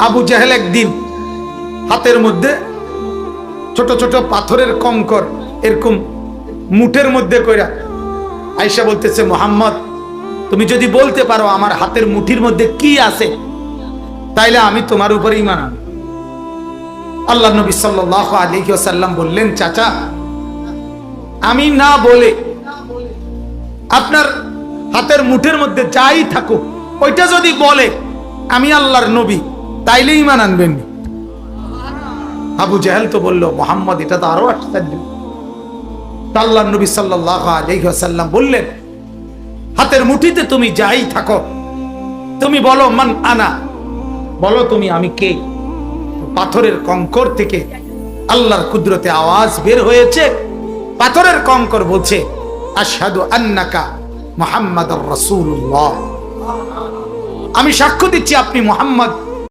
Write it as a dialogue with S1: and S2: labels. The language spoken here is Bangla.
S1: আবু জাহেল একদিন হাতের মধ্যে ছোট ছোট পাথরের কঙ্কর এরকম মুঠের মধ্যে কইরা আয়েশা বলতেছে, মুহাম্মদ তুমি যদি বলতে পারো আমার হাতের মুঠির মধ্যে কি আছে তাইলে আমি তোমার উপর ঈমান আনব। আল্লাহ নবী সাল্লাল্লাহু আলাইহি ওয়াসাল্লাম বললেন, চাচা আমি না বলে আপনার হাতের মুঠের মধ্যে যাই থাকুক ওইটা যদি বলে আমি আল্লাহর নবী তাইলে ঈমান আনবেন। আবু জাহেল তো বলল, মুহাম্মদ এটা তো আরো আশ্চর্য। আল্লাহর নবী সাল্লাল্লাহু আলাইহি ওয়াসাল্লাম বললেন, হাতের মুঠিতে তুমি যাই থাকো তুমি বলো মান আনা, বলো তুমি আমি কে। পাথরের কঙ্কর থেকে আল্লাহর কুদরতে আওয়াজ বের হয়েছে, পাথরের কঙ্কর বলছে আশহাদু আন্নাকা মুহাম্মাদুর রাসূলুল্লাহ, আমি সাক্ষ্য দিচ্ছি আপনি মুহাম্মদ